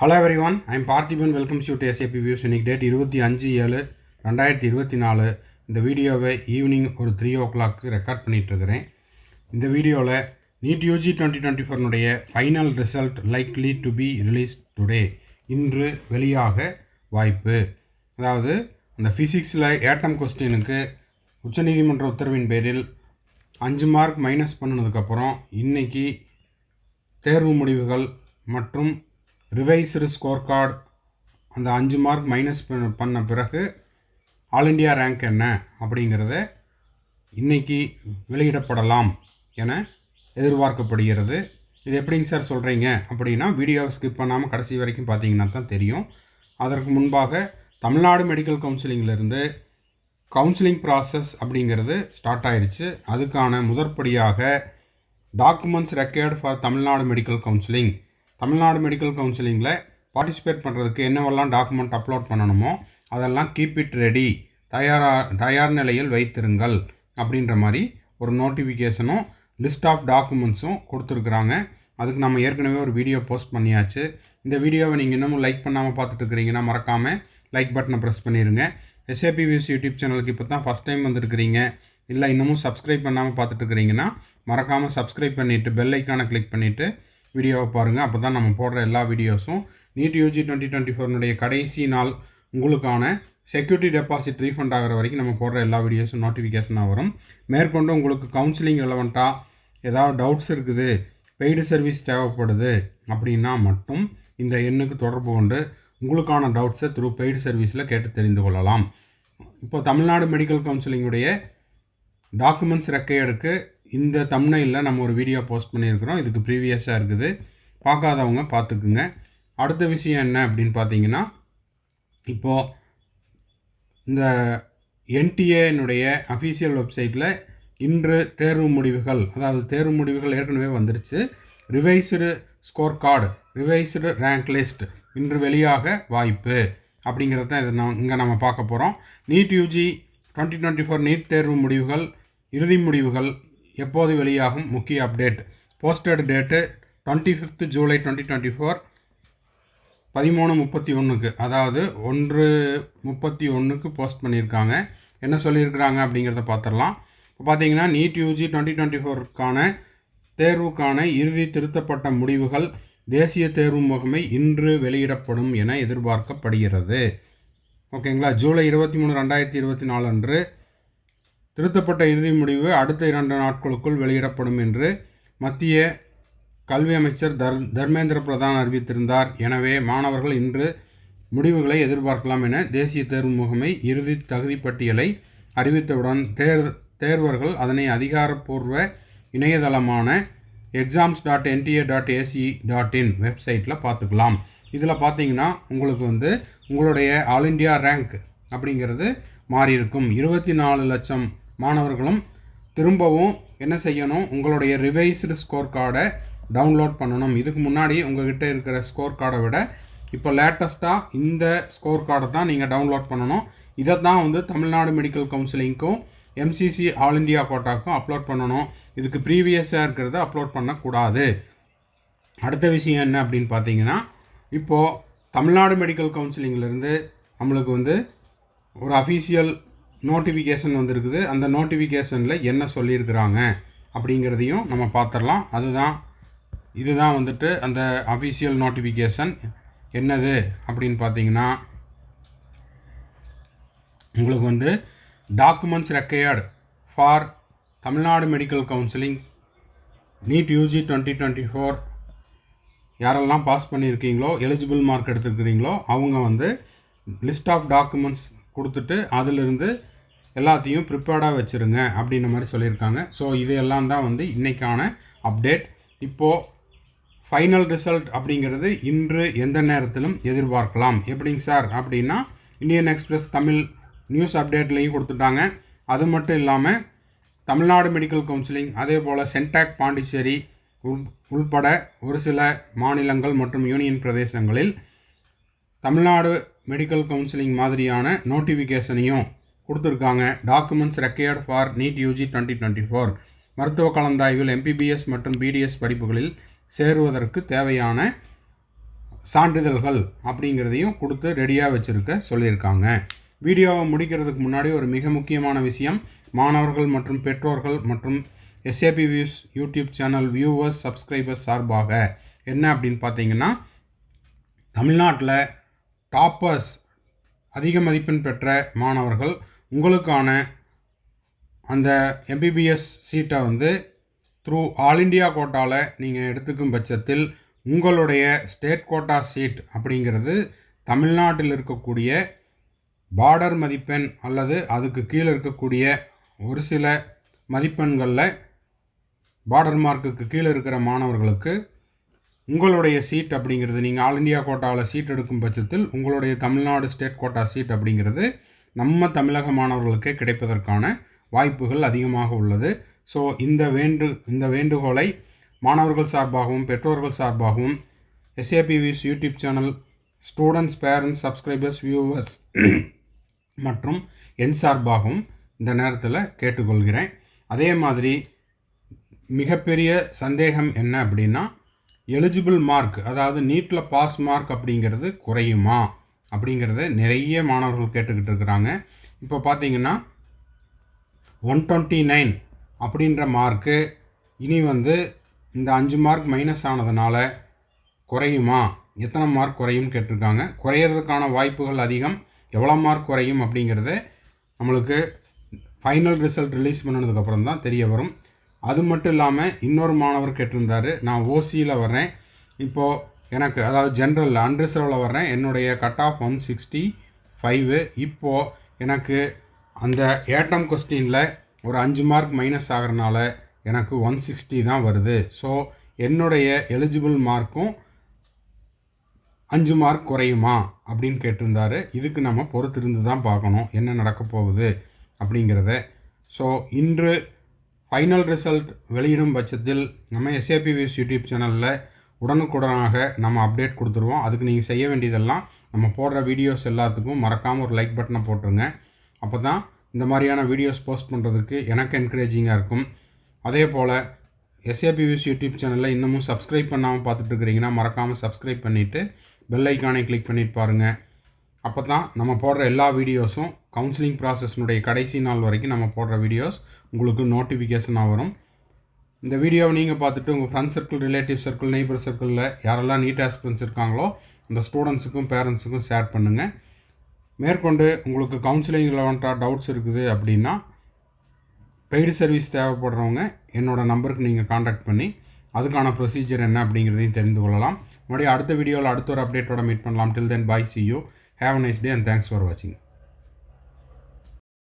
Hello everyone, I am Parthiban. Welcomes you to SAP Views. Unique date 25/7/2024. இந்த வீடியோவை evening ஒரு 3 o'clock record பண்ணிகிட்ருக்கிறேன். இந்த வீடியோவில் NEET UG 2024 final result likely to be release today, இன்று வெளியாக வாய்ப்பு. அதாவது அந்த ஃபிசிக்ஸில் ஏட்டம் கொஸ்டினுக்கு உச்சநீதிமன்ற உத்தரவின் பேரில் 5 மார்க் மைனஸ் பண்ணினதுக்கப்புறம் இன்றைக்கி தேர்வு முடிவுகள் மற்றும் ரிவைஸ்டு ஸ்கோர் கார்டு அந்த 5 மார்க் மைனஸ் பண்ண பிறகு ஆல் இண்டியா ரேங்க் என்ன அப்படிங்கிறத இன்றைக்கி வெளியிடப்படலாம் என எதிர்பார்க்கப்படுகிறது. இது எப்படிங்க சார் சொல்கிறீங்க அப்படின்னா, வீடியோவை ஸ்கிப் பண்ணாமல் கடைசி வரைக்கும் பார்த்தீங்கன்னா தான் தெரியும். அதற்கு முன்பாக தமிழ்நாடு மெடிக்கல் கவுன்சிலிங்கிலிருந்து கவுன்சிலிங் ப்ராசஸ் அப்படிங்கிறது ஸ்டார்ட் ஆயிடுச்சு. அதுக்கான முதற்படியாக documents required for Tamil Nadu medical counselling, Tamil Nadu medical கவுன்சிலிங்கில் பார்ட்டிசிபேட் பண்ணுறதுக்கு என்னவெல்லாம் டாக்குமெண்ட் அப்லோட் பண்ணணுமோ அதெல்லாம் கீப் இட் ரெடி, தயார் நிலையில் வைத்திருங்கள் அப்படின்ற மாதிரி ஒரு நோட்டிஃபிகேஷனும் லிஸ்ட் ஆஃப் டாக்குமெண்ட்ஸும் கொடுத்துருக்குறாங்க. அதுக்கு நம்ம ஏற்கனவே ஒரு வீடியோ போஸ்ட் பண்ணியாச்சு. இந்த வீடியோவை நீங்கள் இன்னமும் லைக் பண்ணாமல் பார்த்துட்டு இருக்கிறீங்கன்னா மறக்காமல் லைக் பட்டனை ப்ரெஸ் பண்ணிடுங்க. SAP Views யூடியூப் சேனலுக்கு இப்போ தான் ஃபஸ்ட் டைம் வந்துருக்கிறீங்க, இல்லை இன்னமும் சப்ஸ்கிரைப் பண்ணாமல் பார்த்துட்டு இருக்கிறீங்கன்னா மறக்காமல் சப்ஸ்கிரைப் பண்ணிவிட்டு பெல் ஐக்கானை கிளிக் பண்ணிவிட்டு வீடியோவை பாருங்கள். அப்போ தான் நம்ம போடுற எல்லா வீடியோஸும் நீட் யூஜி 2024 கடைசி நாள் உங்களுக்கான செக்யூரிட்டி டெபாசிட் ரீஃபண்ட் ஆகிற வரைக்கும் நம்ம போடுற எல்லா வீடியோஸும் நோட்டிஃபிகேஷனாக வரும். மேற்கொண்டு உங்களுக்கு கவுன்சிலிங் ரெலவெண்ட்டாக ஏதாவது டவுட்ஸ் இருக்குது, பெய்டு சர்வீஸ் தேவைப்படுது அப்படின்னா மட்டும் இந்த எண்ணுக்கு தொடர்பு கொண்டு உங்களுக்கான டவுட்ஸை த்ரூ பெய்டு சர்வீஸில் கேட்டு தெரிந்து கொள்ளலாம். இப்போ தமிழ்நாடு மெடிக்கல் கவுன்சிலிங்குடைய டாக்குமெண்ட்ஸ் ரெக்கையடுக்கு இந்த தம்ப்நெயிலில் நம்ம ஒரு வீடியோ போஸ்ட் பண்ணியிருக்கிறோம். இதுக்கு ப்ரீவியஸாக இருக்குது, பார்க்காதவங்க பார்த்துக்குங்க. அடுத்த விஷயம் என்ன அப்படின்னு பார்த்தீங்கன்னா, இப்போது இந்த NTA அஃபீஷியல் வெப்சைட்டில் இன்று தேர்வு முடிவுகள், அதாவது தேர்வு முடிவுகள் ஏற்கனவே வந்துருச்சு. Revised score card, revised rank list இன்று வெளியாக வாய்ப்பு அப்படிங்கிறத தான் இதை இங்கே நம்ம பார்க்க போகிறோம். நீட் யூஜி 2024 நீட் தேர்வு முடிவுகள், இறுதி முடிவுகள் எப்போது வெளியாகும், முக்கிய அப்டேட். போஸ்டட் டேட்டு 25 ஜூலை 2024 13:31, அதாவது 1:31 போஸ்ட் பண்ணியிருக்காங்க. என்ன சொல்லியிருக்கிறாங்க அப்படிங்கிறத பார்த்துடலாம். இப்போ பார்த்தீங்கன்னா நீட் யூஜி 2024க்கான தேர்வுக்கான இறுதி திருத்தப்பட்ட முடிவுகள் தேசிய தேர்வு முகமை இன்று வெளியிடப்படும் என எதிர்பார்க்கப்படுகிறது. ஓகேங்களா. ஜூலை 23, 2024 அன்று திருத்தப்பட்ட இறுதி முடிவு அடுத்த 2 நாட்களுக்குள் வெளியிடப்படும் என்று மத்திய கல்வி அமைச்சர் தர்மேந்திர பிரதான் அறிவித்திருந்தார். எனவே மாணவர்கள் இன்று முடிவுகளை எதிர்பார்க்கலாம் என தேசிய தேர்வு முகமை இறுதி தகுதி பட்டியலை அறிவித்தவுடன் தேர்வர்கள் அதனை அதிகாரப்பூர்வ இணையதளமான exams.nta.ac.in வெப்சைட்டில் பார்த்துக்கலாம். இதில் பார்த்தீங்கன்னா உங்களுக்கு உங்களுடைய ஆல் இண்டியா ரேங்க் அப்படிங்கிறது மாறி இருக்கும். 24 லட்சம் மாணவர்களும் திரும்பவும் என்ன செய்யணும், உங்களுடைய ரிவைஸ்டு ஸ்கோர் கார்டை டவுன்லோட் பண்ணணும். இதுக்கு முன்னாடி உங்கள்கிட்ட இருக்கிற ஸ்கோர் கார்டை விட இப்போ லேட்டஸ்ட்டாக இந்த ஸ்கோர் கார்டை தான் நீங்கள் டவுன்லோட் பண்ணணும். இதை தான் தமிழ்நாடு மெடிக்கல் கவுன்சிலிங்க்கும் MCC ஆல் இண்டியா கோட்டாக்கும் அப்லோட் பண்ணணும். இதுக்கு ப்ரீவியஸாக இருக்கிறத அப்லோட் பண்ணக்கூடாது. அடுத்த விஷயம் என்ன அப்படின்னு பார்த்தீங்கன்னா, இப்போது தமிழ்நாடு மெடிக்கல் கவுன்சிலிங்கிலேருந்து நம்மளுக்கு ஒரு அஃபீஷியல் நோட்டிஃபிகேஷன் வந்திருக்குது. அந்த நோட்டிஃபிகேஷனில் என்ன சொல்லியிருக்கிறாங்க அப்படிங்கிறதையும் நம்ம பார்த்துடலாம். இதுதான் அந்த அஃபீஷியல் நோட்டிஃபிகேஷன் என்னது அப்படின்னு பார்த்தீங்கன்னா, உங்களுக்கு documents required for Tamil Nadu medical counselling NEET UG 2024 யாரெல்லாம் பாஸ் பண்ணியிருக்கீங்களோ, எலிஜிபிள் மார்க் எடுத்துருக்கிறீங்களோ அவங்க லிஸ்ட் ஆஃப் டாக்குமெண்ட்ஸ் கொடுத்துட்டு அதிலிருந்து எல்லாத்தையும் ப்ரிப்பேர்டாக வச்சுருங்க அப்படின்ற மாதிரி சொல்லியிருக்காங்க. ஸோ இது எல்லாம் தான் இன்றைக்கான அப்டேட். இப்போது ஃபைனல் ரிசல்ட் அப்படிங்கிறது இன்று எந்த நேரத்திலும் எதிர்பார்க்கலாம். எப்படிங்க சார் அப்படின்னா, இந்தியன் எக்ஸ்பிரஸ் தமிழ் நியூஸ் அப்டேட்லேயும் கொடுத்துட்டாங்க. அது மட்டும் இல்லாமல் தமிழ்நாடு மெடிக்கல் கவுன்சிலிங், அதே போல் சென்டாக் பாண்டிச்சேரி உள்பட ஒரு சில மாநிலங்கள் மற்றும் யூனியன் பிரதேசங்களில் தமிழ்நாடு மெடிக்கல் கவுன்சிலிங் மாதிரியான நோட்டிஃபிகேஷனையும் கொடுத்துருக்காங்க. Documents required for NEET UG 2024 மருத்துவ கலந்தாய்வில் MBBS மற்றும் BDS படிப்புகளில் சேருவதற்கு தேவையான சான்றிதழ்கள் அப்படிங்கிறதையும் கொடுத்து ரெடியாக வச்சுருக்க சொல்லியிருக்காங்க. வீடியோவை முடிக்கிறதுக்கு முன்னாடி ஒரு மிக முக்கியமான விஷயம், மாணவர்கள் மற்றும் பெற்றோர்கள் மற்றும் SAP views YouTube channel viewers subscribers சார்பாக என்ன அப்படின்னு பார்த்தீங்கன்னா, தமிழ்நாட்டில் டாப்பர்ஸ் அதிக மதிப்பெண் பெற்ற மாணவர்கள் உங்களுக்கான அந்த எம்பிபிஎஸ் சீட்டை வந்து த்ரூ ஆல் இண்டியா கோட்டாவில் நீங்கள் எடுத்துக்கும் பட்சத்தில் உங்களுடைய ஸ்டேட் கோட்டா சீட் அப்படிங்கிறது தமிழ்நாட்டில் இருக்கக்கூடிய பார்டர் மதிப்பெண் அல்லது அதுக்கு கீழே இருக்கக்கூடிய ஒரு சில மதிப்பெண்களில் பார்டர் மார்க்குக்கு கீழே இருக்கிற மாணவர்களுக்கு உங்களுடைய சீட் அப்படிங்கிறது நீங்கள் ஆல் இண்டியா கோட்டாவில் சீட் எடுக்கும் பட்சத்தில் உங்களுடைய தமிழ்நாடு ஸ்டேட் கோட்டா சீட் அப்படிங்கிறது நம்ம தமிழக மாணவர்களுக்கே கிடைப்பதற்கான வாய்ப்புகள் அதிகமாக உள்ளது. ஸோ இந்த வேண்டுகோளை மாணவர்கள் சார்பாகவும் பெற்றோர்கள் சார்பாகவும் SAP views YouTube channel students, parents, subscribers, viewers மற்றும் என் சார்பாகவும் இந்த நேரத்தில் கேட்டுக்கொள்கிறேன். அதே மாதிரி மிகப்பெரிய சந்தேகம் என்ன அப்படின்னா, எலிஜிபிள் மார்க் அதாவது நீட்டில் பாஸ் மார்க் அப்படிங்கிறது குறையுமா அப்படிங்கிறத நிறைய மாணவர்கள் கேட்டுக்கிட்டு இருக்கிறாங்க. இப்போ பார்த்தீங்கன்னா 129 அப்படின்ற மார்க்கு இனி வந்து இந்த 5 மார்க் மைனஸ் ஆனதுனால குறையுமா, எத்தனை மார்க் குறையும் கேட்டிருக்காங்க. குறையிறதுக்கான வாய்ப்புகள் அதிகம். எவ்வளோ மார்க் குறையும் அப்படிங்கிறத நம்மளுக்கு ஃபைனல் ரிசல்ட் ரிலீஸ் பண்ணதுக்கப்புறம் தான் தெரிய வரும். அது மட்டும் இல்லாமல் இன்னொரு மாணவர் கேட்டிருந்தார், நான் ஓசியில் வர்றேன், இப்போது எனக்கு அதாவது ஜென்ரலில் அன்ரிசர்வில் வர்றேன், என்னுடைய கட் ஆஃப் 165, இப்போது எனக்கு அந்த ஏட்டம் கொஸ்டினில் ஒரு 5 மார்க் மைனஸ் ஆகிறனால எனக்கு 160 தான் வருது. ஸோ என்னுடைய எலிஜிபிள் மார்க்கும் 5 மார்க் குறையுமா அப்படின்னு கேட்டிருந்தார். இதுக்கு நம்ம பொறுத்திருந்து தான் பார்க்கணும் என்ன நடக்க போகுது அப்படிங்கிறத. ஸோ இன்று ஃபைனல் ரிசல்ட் வெளியிடும் பட்சத்தில் நம்ம எஸ்ஏபி வியூஸ் யூடியூப் சேனலில் உடனுக்குடனாக நம்ம அப்டேட் கொடுத்துருவோம். அதுக்கு நீங்கள் செய்ய வேண்டியதெல்லாம் நம்ம போடுற வீடியோஸ் எல்லாத்துக்கும் மறக்காமல் ஒரு லைக் பட்டனை போட்டுருங்க. அப்போ தான் இந்த மாதிரியான வீடியோஸ் போஸ்ட் பண்ணுறதுக்கு எனக்கு என்கரேஜிங்காக இருக்கும். அதே போல் எஸ்ஏபி வியூஸ் யூடியூப் சேனலில் இன்னமும் சப்ஸ்கிரைப் பண்ணாமல் பார்த்துட்டு இருக்கிறீங்கன்னா மறக்காமல் சப்ஸ்கிரைப் பண்ணிவிட்டு பெல் ஐக்கானை கிளிக் பண்ணிட்டு பாருங்கள். அப்போ தான் நம்ம போடுற எல்லா வீடியோஸும் கவுன்சிலிங் ப்ராசஸ்னுடைய கடைசி நாள் வரைக்கும் நம்ம போடுற வீடியோஸ் உங்களுக்கு நோட்டிஃபிகேஷனாக வரும். இந்த வீடியோவை நீங்கள் பார்த்துட்டு உங்கள் friends circle, relative circle, neighbour சர்க்கிளில் யாரெல்லாம் நீட் ஆஸ்பிரன்ஸ் இருக்காங்களோ அந்த ஸ்டூடெண்ட்ஸுக்கும் பேரண்ட்ஸுக்கும் ஷேர் பண்ணுங்கள். மேற்கொண்டு உங்களுக்கு கவுன்சிலிங் ரிலவெண்ட்டாக டவுட்ஸ் இருக்குது அப்படின்னா பெய்டு சர்வீஸ் தேவைப்படுறவங்க என்னோடய நம்பருக்கு நீங்கள் காண்டாக்ட் பண்ணி அதுக்கான ப்ரொசீஜர் என்ன அப்படிங்கிறதையும் தெரிந்து கொள்ளலாம். மறுபடியும் அடுத்த வீடியோவில் அடுத்த ஒரு அப்டேட்டோட மீட் பண்ணலாம். டில் தென், by, see you, have a nice day and thanks for watching.